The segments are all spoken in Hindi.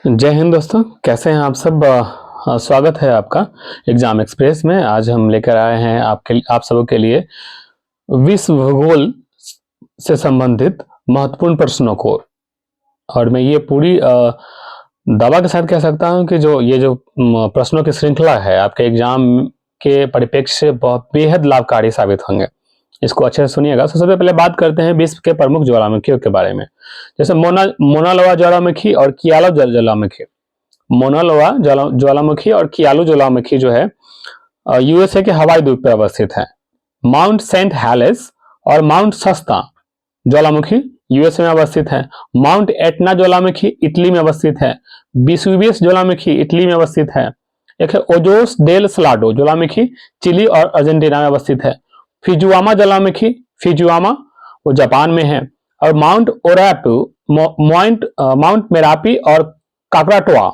जय हिंद दोस्तों, कैसे हैं आप सब। स्वागत है आपका एग्जाम एक्सप्रेस में। आज हम लेकर आए हैं आप सबों के लिए विश्व भूगोल से संबंधित महत्वपूर्ण प्रश्नों को। और मैं ये पूरी दावा के साथ कह सकता हूं कि जो प्रश्नों की श्रृंखला है आपके एग्जाम के परिप्रेक्ष्य से बहुत बेहद लाभकारी साबित होंगे। इसको अच्छे से सुनिएगा। तो सबसे पहले बात करते हैं विश्व के प्रमुख ज्वालामुखियों के बारे में, जैसे मोना लोवा ज्वालामुखी और कियालो ज्वालामुखी। मोना लोवा ज्वालामुखी और कियालो ज्वालामुखी जो है यूएसए के हवाई द्वीप पर अवस्थित है। माउंट सेंट हेलेस और माउंट सस्ता ज्वालामुखी यूएसए में अवस्थित है। माउंट एटना ज्वालामुखी इटली में अवस्थित है। विसुवियस ज्वालामुखी इटली में अवस्थित है। एक है ओजोस डेल सलाडो ज्वालामुखी चिली और अर्जेंटीना में अवस्थित है। फिजुआमा ज्वालामुखी फिजुआमा वो जापान में है। और माउंट मेरापी और काकराटोआ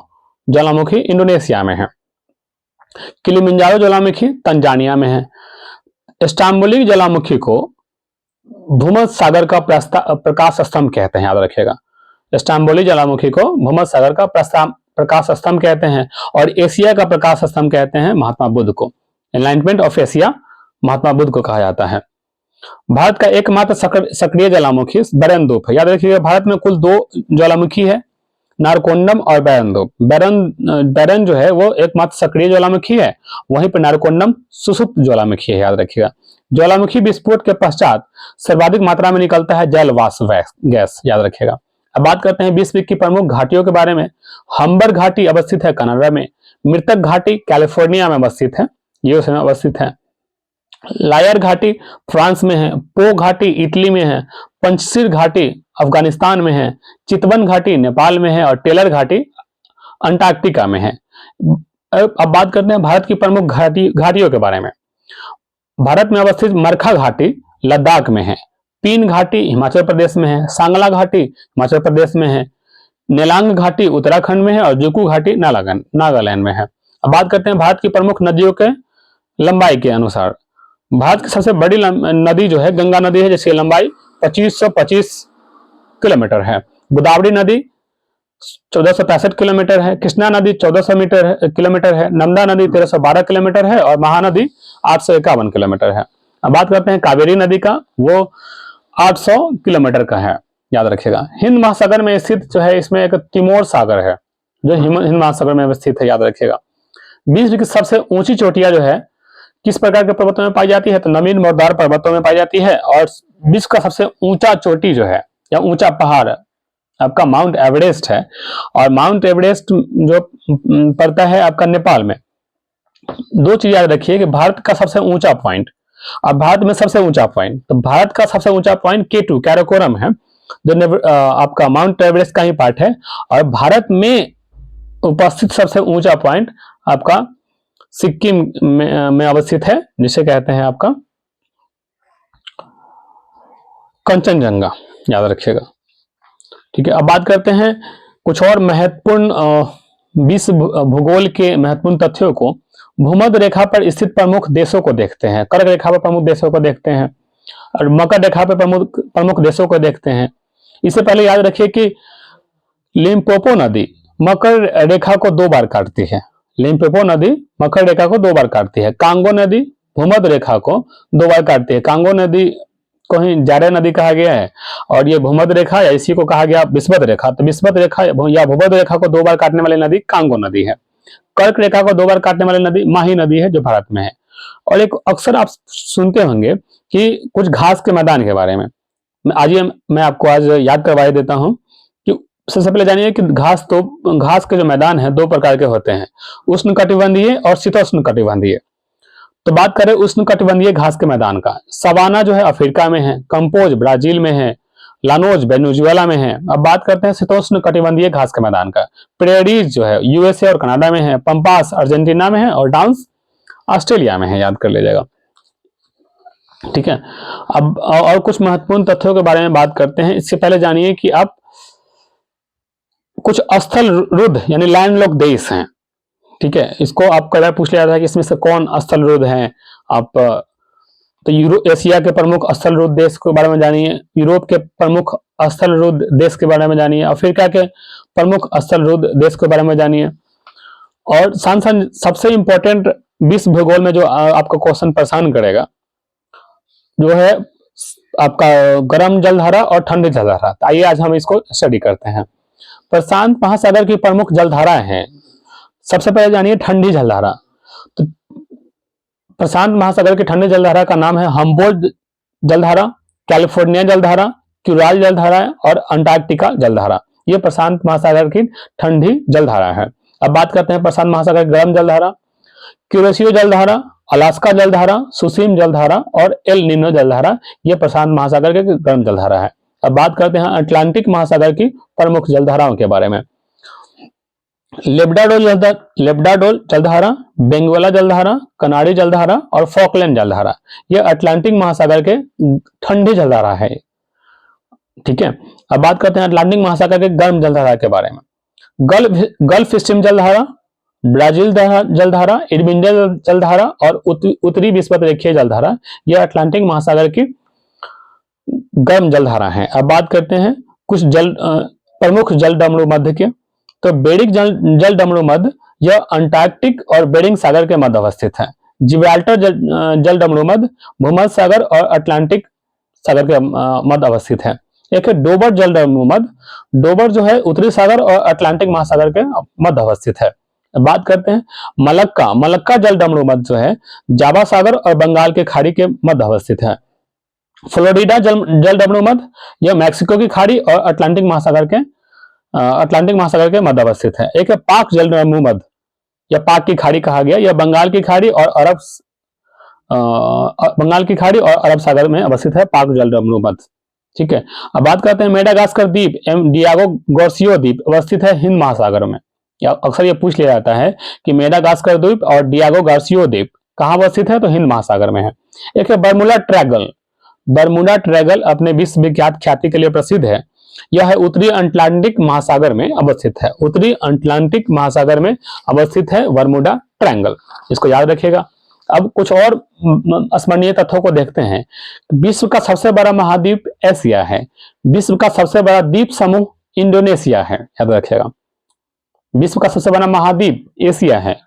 ज्वालामुखी इंडोनेशिया में है। किलिमंजारो ज्वालामुखी तंजानिया में है। स्टाम्बोली ज्वालामुखी को भूमध्य सागर का प्रकाश स्तंभ कहते हैं, याद रखिएगा। स्टाम्बोली ज्वालामुखी को भूमध्य सागर का प्रकाश स्तंभ कहते हैं। और एशिया का प्रकाश स्तंभ कहते हैं महात्मा बुद्ध को। Enlightenment of Asia Mahatma Buddha को कहा जाता है। भारत का एकमात्र सक्रिय ज्वालामुखी बेरनदूप है। याद रखिएगा, भारत में कुल 2 ज्वालामुखी है, नारकोंडम और बैरनदूप। बैरन जो है वो एकमात्र सक्रिय ज्वालामुखी है, वहीं पर नारकोंडम सुषुप्त ज्वालामुखी है, याद रखिएगा। ज्वालामुखी विस्फोट के पश्चात सर्वाधिक मात्रा में निकलता है जल वाष्प गैस, याद रखिएगा। अब बात करते हैं विश्व की प्रमुख घाटियों के बारे में। हम्बर घाटी अवस्थित है कनाडा में। मृतक घाटी कैलिफोर्निया में अवस्थित है, यूएसए में अवस्थित है। लायर घाटी फ्रांस में है। पो घाटी इटली में है। पंचशीर घाटी अफगानिस्तान में है। चितवन घाटी नेपाल में है। और टेलर घाटी अंटार्कटिका में है। अब बात करते हैं भारत की प्रमुख घाटियों के बारे में। भारत में अवस्थित मरखा घाटी लद्दाख में है। पीन घाटी हिमाचल प्रदेश में है। सांगला घाटी हिमाचल प्रदेश में है। नेलांग घाटी उत्तराखंड में है। और जुकू घाटी नागालैंड में है। अब बात करते हैं भारत की प्रमुख नदियों के लंबाई के अनुसार। भारत की सबसे बड़ी नदी जो है गंगा नदी है, जिसकी लंबाई 2525 किलोमीटर है। गोदावरी नदी 1465 किलोमीटर है। कृष्णा नदी 1400 किलोमीटर है। नर्मदा नदी 1312 किलोमीटर है। और महानदी 851 किलोमीटर है। अब बात करते हैं कावेरी नदी का, वो 800 किलोमीटर का है, याद रखिएगा। हिंद महासागर में स्थित जो है इसमें एक तिमोर सागर है जो हिंद महासागर में स्थित है, याद रखिएगा। विश्व की सबसे ऊंची चोटियां जो है किस प्रकार के पर्वतों में पाई जाती है, तो नवीन मोरदार पर्वतों में पाई जाती है। और विश्व का सबसे ऊंचा चोटी जो है या ऊंचा पहाड़ आपका माउंट एवरेस्ट है। और माउंट एवरेस्ट जो पड़ता है आपका नेपाल में। 2 चीज याद रखिए कि भारत का सबसे ऊंचा पॉइंट, अब भारत में सबसे ऊंचा पॉइंट, तो भारत का सबसे ऊंचा पॉइंट K2 कैराकोरम है, जो आपका माउंट एवरेस्ट का ही पार्ट है। और भारत में उपस्थित सबसे ऊंचा पॉइंट आपका सिक्किम में अवस्थित है, जिसे कहते हैं आपका कंचनजंगा, याद रखिएगा। ठीक है, अब बात करते हैं कुछ और महत्वपूर्ण विश्व भूगोल के महत्वपूर्ण तथ्यों को। भूमध्य रेखा पर स्थित प्रमुख देशों को देखते हैं। कर्क रेखा पर प्रमुख देशों को देखते हैं। और मकर रेखा पर प्रमुख देशों को देखते हैं। इससे पहले याद रखिए कि लिम्पोपो नदी मकर रेखा को 2 बार काटती है। लिम्पोपो नदी मकर रेखा को 2 बार काटती है। कांगो नदी भूमध्य रेखा को 2 बार काटती है। कांगो नदी को ही जारे नदी कहा गया है। और ये भूमध्य रेखा या इसी को कहा गया विषुवत रेखा। तो विषुवत रेखा या भूमध्य रेखा को 2 बार काटने वाली नदी कांगो नदी है। कर्क रेखा को 2 बार काटने वाली नदी माही नदी है, जो भारत में है। और एक अक्सर आप सुनते होंगे कि कुछ घास के मैदान के बारे में। मैं आपको आज याद करवा देता हूं कि सबसे पहले जानिए कि घास के जो मैदान है 2 प्रकार के होते हैं, उष्णकटिबंधीय और शीतोष्ण कटिबंधीय। तो बात करें उष्णकटिबंधीय घास के मैदान का, सवाना जो है अफ्रीका में है। कंपोज ब्राजील में है। लानोज वेनेजुएला में है। अब बात करते हैं शीतोष्ण कटिबंधीय घास के मैदान का। प्रेरीज जो है यूएसए और कनाडा में है। पंपास अर्जेंटीना में है। और डांस ऑस्ट्रेलिया में है, याद कर लीजिएगा। ठीक है, अब और कुछ महत्वपूर्ण तथ्यों के बारे में बात करते हैं। इससे पहले जानिए कि आप कुछ स्थल रुद्ध यानी लैंडलॉक देश हैं। ठीक है, इसको आप कई बार पूछ लिया जाता है कि इसमें से कौन स्थल रुद्ध है। आप तो एशिया के प्रमुख स्थल रुद्ध देश के बारे में जानिए। यूरोप के प्रमुख स्थल रुद्ध देश के बारे में जानिए। अफ्रीका के प्रमुख स्थल देश के बारे में जानिए। और सबसे इंपॉर्टेंट विश्व भूगोल में जो आपको क्वेश्चन परेशान करेगा जो है आपका गर्म जलधारा और ठंडी जलधारा। तो आइए आज हम इसको स्टडी करते हैं। प्रशांत महासागर की प्रमुख जलधाराएं हैं। सबसे पहले जानिए ठंडी जलधारा। तो प्रशांत महासागर की ठंडी जलधारा का नाम है हम्बोल्ट जलधारा, कैलिफोर्निया जलधारा, क्यूराल जलधारा और अंटार्कटिका जलधारा। ये प्रशांत महासागर की ठंडी जलधारा है। अब बात करते हैं प्रशांत महासागर की गर्म जलधारा। क्यूरेशियो जलधारा, अलास्का जलधारा, सुसीम जलधारा और एल नीनो जलधारा, ये प्रशांत महासागर के गर्म जलधारा है। अब बात करते हैं अटलांटिक महासागर की प्रमुख जलधाराओं के बारे में। लेब्राडोर जलधारा, बेंगुएला जलधारा, कनारी जलधारा और फॉकलैंड जलधारा, ये अटलांटिक महासागर के ठंडी जलधारा है। ठीक है। अब बात करते हैं अटलांटिक महासागर के गर्म जलधारा के बारे में। गल्फ स्ट्रीम जलधारा, ब्राजील जलधारा, इरविन जलधारा और उत्तरी विषुवत-रेखीय जलधारा, यह अटलांटिक महासागर की गर्म जलधारा है। अब बात करते हैं कुछ प्रमुख जल डमरू मध्य के। तो बेरिंग जल डमरू मध्य, यह अंटार्कटिक और बेरिंग सागर के मध्य अवस्थित है। जिब्राल्टर जल डमरू मध्य भूमध्य सागर और अटलांटिक सागर के मध्य अवस्थित है। एक है डोबर जल डमरू मध्य। डोबर जो है उत्तरी सागर और अटलांटिक महासागर के मध्य अवस्थित है। बात करते हैं मलक्का जल डमरू मध्य जो है जावा सागर और बंगाल के खाड़ी के मध्य अवस्थित है। फ्लोरिडा जल डमरू मध्य, यह मैक्सिको की खाड़ी और अटलांटिक महासागर के मध्य अवस्थित है। एक है पाक जल डमरू मध्य, यह पाक की खाड़ी कहा गया, यह बंगाल की खाड़ी और अरब सागर में अवस्थित है, पाक जल डमरू मध्य। ठीक है। अब बात करते हैं मेडागास्कर द्वीप एवं डियागो गार्सिया द्वीप अवस्थित है हिंद महासागर में। अक्सर ये पूछ लिया जाता है कि मेडागास्कर द्वीप और डियागो गार्सिया द्वीप कहाँ अवस्थित है, तो हिंद महासागर में है। एक है बर्मुडा ट्रायंगल अपने विश्व विख्यात ख्याति के लिए प्रसिद्ध है। यह है उत्तरी अटलांटिक महासागर में अवस्थित है। उत्तरी अटलांटिक महासागर में अवस्थित है बर्मुडा ट्रायंगल, इसको याद रखिएगा। अब कुछ और स्मरणीय तथ्यों को देखते हैं। विश्व का सबसे बड़ा महाद्वीप एशिया है। विश्व का सबसे बड़ा द्वीप समूह इंडोनेशिया है, याद रखिएगा। विश्व का सबसे बड़ा महाद्वीप एशिया है।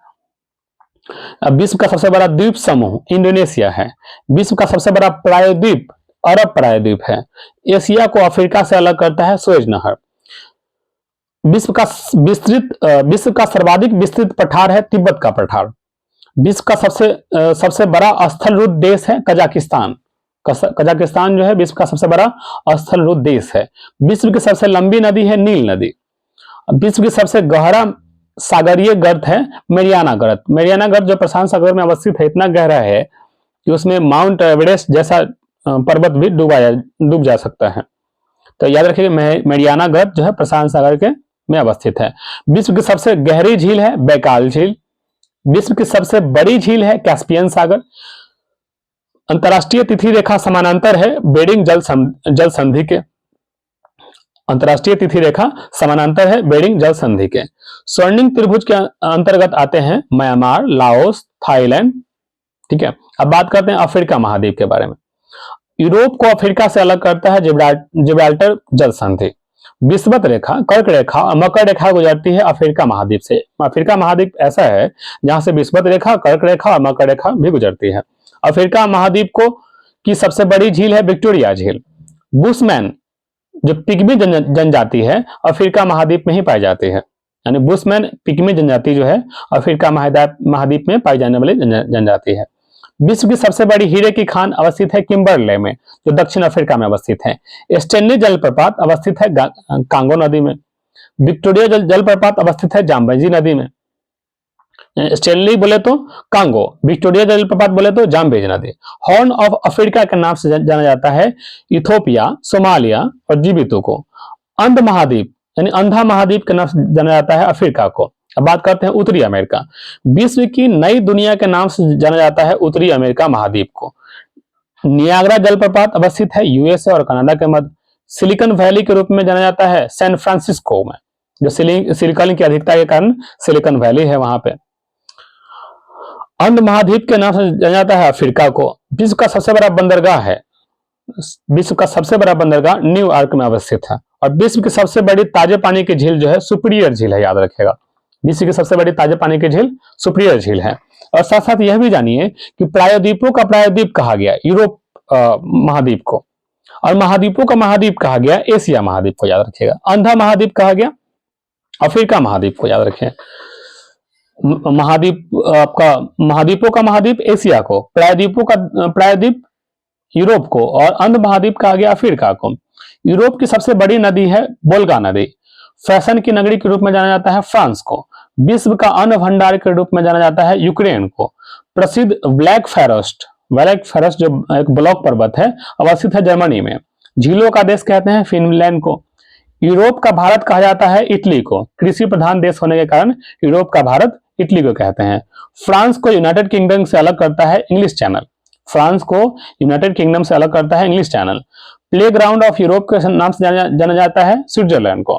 विश्व का सबसे बड़ा द्वीप समूह इंडोनेशिया है। विश्व का सबसे बड़ा प्रायद्वीप अरब प्रायद्वीप है। एशिया को अफ्रीका से अलग करता है सुएज नहर। विश्व का सर्वाधिक विस्तृत पठार है तिब्बत का पठार। विश्व का सबसे बड़ा स्थलरूप देश है कजाकिस्तान। कजाकिस्तान जो है विश्व का सबसे बड़ा स्थलरूप देश है। विश्व की सबसे लंबी नदी है नील नदी। विश्व की सबसे गहरा सागरीय गर्त है मेरियाना गर्त। मेरियाना गर्त जो प्रशांत सागर में अवस्थित है, इतना गहरा है कि उसमें माउंट एवरेस्ट जैसा पर्वत भी डूब जा सकता है। तो याद रखिए मेरियाना गर्त जो है प्रशांत सागर के में अवस्थित है। विश्व की सबसे गहरी झील है बैकाल झील। विश्व की सबसे बड़ी झील है कैस्पियन सागर। अंतरराष्ट्रीय तिथि रेखा समानांतर है बेरिंग जल संधि के। अंतरराष्ट्रीय तिथि रेखा समानांतर है बेरिंग जल संधि के। स्वर्णिम त्रिभुज के अंतर्गत आते हैं म्यांमार, लाओस, थाईलैंड। ठीक है। अब बात करते हैं अफ्रीका महाद्वीप के बारे में। यूरोप को अफ्रीका से अलग करता है जिब्राल्टर जल संधि। विषुवत रेखा, कर्क रेखा और मकर रेखा गुजरती है अफ्रीका महाद्वीप से। अफ्रीका महाद्वीप ऐसा है जहां से विषुवत रेखा, कर्क रेखा और मकर रेखा भी गुजरती है। अफ्रीका महाद्वीप की सबसे बड़ी झील है विक्टोरिया झील। बुशमैन जो पिग्मी जनजाति है अफ्रीका महाद्वीप में ही पाई जाती है। यानी बुशमैन पिग्मी जनजाति जो है अफ्रीका महाद्वीप में पाई जाने वाली जनजाति है। विश्व की सबसे बड़ी हीरे की खान अवस्थित है किम्बरले में, जो दक्षिण अफ्रीका में अवस्थित है। स्टेनली जलप्रपात अवस्थित है कांगो नदी में। विक्टोरिया जलप्रपात अवस्थित है जाम्बेजी नदी में। स्टेनली बोले तो कांगो, विक्टोरिया जलप्रपात बोले तो जाम्बेजी नदी। हॉर्न ऑफ अफ्रीका के नाम से जाना जाता है इथोपिया, सोमालिया और जिबूती को। अंध महाद्वीप यानी अंधा महाद्वीप के नाम से जाना जाता है अफ्रीका को। अब बात करते हैं उत्तरी अमेरिका। विश्व की नई दुनिया के नाम से जाना जाता है उत्तरी अमेरिका महाद्वीप को। नियाग्रा जलप्रपात अवस्थित है यूएसए और कनाडा के मध्य। सिलिकॉन वैली के रूप में जाना जाता है सैन फ्रांसिस्को में, जो सिलिकॉन की अधिकता के कारण सिलिकॉन वैली है वहां पे। अंध महाद्वीप के नाम से जाना जाता है अफ्रीका को। विश्व का सबसे बड़ा बंदरगाह न्यूयॉर्क में अवस्थित है और विश्व की सबसे बड़ी ताजे पानी की झील जो है सुपीरियर झील है, याद रखिएगा। विश्व की सबसे बड़ी ताजे पानी की झील सुपीरियर झील है। और साथ साथ यह भी जानिए कि प्रायद्वीपों का प्रायद्वीप कहा गया यूरोप महाद्वीप को, और महाद्वीपों का महाद्वीप कहा गया एशिया महाद्वीप को, याद रखिएगा। अंधा महाद्वीप कहा गया अफ्रीका महाद्वीप को, याद रखें। महाद्वीप आपका महाद्वीपों का महाद्वीप एशिया को, प्रायद्वीपों का प्रायद्वीप यूरोप को, और अंध महाद्वीप कहा गया अफ्रीका को। यूरोप की सबसे बड़ी नदी है वोल्गा नदी। फैशन की नगरी के रूप में जाना जाता है फ्रांस को। विश्व का अन्न भंडार के रूप में जाना जाता है यूक्रेन को। प्रसिद्ध ब्लैक फॉरेस्ट जो एक ब्लॉक पर्वत है, अवस्थित है जर्मनी में। झीलों का देश कहते हैं फिनलैंड को। यूरोप का भारत कहा जाता है इटली को। कृषि प्रधान देश होने के कारण यूरोप का भारत इटली को कहते हैं। फ्रांस को यूनाइटेड किंगडम से अलग करता है इंग्लिश चैनल। फ्रांस को यूनाइटेड किंगडम से अलग करता है English channel. Play ground of Europe के नाम से जाना जाता है स्विट्जरलैंड को।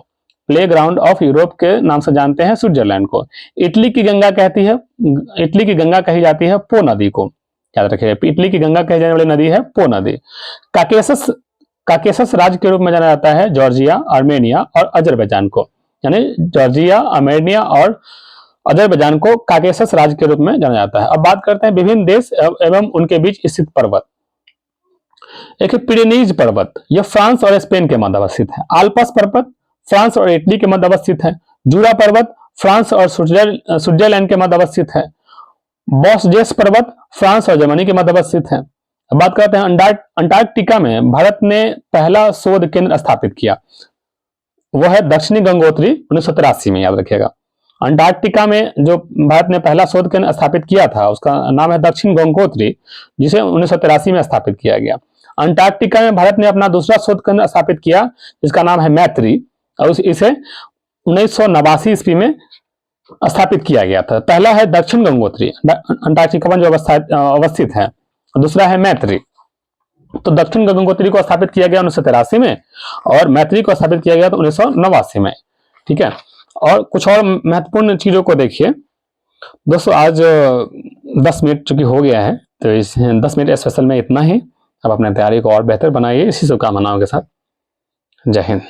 प्ले ग्राउंड ऑफ यूरोप के नाम से जानते हैं स्विट्जरलैंड को। इटली की गंगा कही जाती है पो नदी को, याद रखिएगा। इटली की गंगा कही जाने वाली नदी है पो नदी। काकेसस राज्य के रूप में जाना जाता है जॉर्जिया, आर्मेनिया और अजरबैजान को, यानी जॉर्जिया, आर्मेनिया और अजरबैजान को काकेसस राज्य के रूप में जाना जाता है। अब बात करते हैं विभिन्न देश एवं उनके बीच स्थित पर्वत। एक पिरेनीज पर्वत, यह फ्रांस और स्पेन के मध्य अवस्थित है। आल्प्स पर्वत फ्रांस और इटली के मध्य अवस्थित है। जूरा पर्वत फ्रांस और स्विट्जरलैंड के मध्य अवस्थित है। बॉसजेस पर्वत फ्रांस और जर्मनी के मध्य अवस्थित है। अब बात करते हैं अंटार्कटिका में भारत ने पहला शोध केंद्र स्थापित किया, वह है दक्षिणी गंगोत्री 1983 में, याद रखिएगा। अंटार्कटिका में जो भारत ने पहला शोध केंद्र स्थापित किया था उसका नाम है दक्षिण गंगोत्री, जिसे 1983 में स्थापित किया गया। अंटार्कटिका में भारत ने अपना दूसरा शोध केंद्र स्थापित किया जिसका नाम है मैत्री, और इसे 1989 ईस्वी में स्थापित किया गया था। पहला है दक्षिण गंगोत्री, अंटार्कटिका में जो अवस्थित है। दूसरा है मैत्री। तो दक्षिण गंगोत्री को स्थापित किया गया 1983 में और मैत्री को स्थापित किया गया तो 1989 में, ठीक है। और कुछ और महत्वपूर्ण चीजों को देखिए दोस्तों। आज 10 मिनट चूंकि हो गया है तो इस 10 मिनट स्पेशल में इतना ही। अब अपने तैयारी को और बेहतर बनाइए, इसी शुभकामनाओं के साथ। जय हिंद।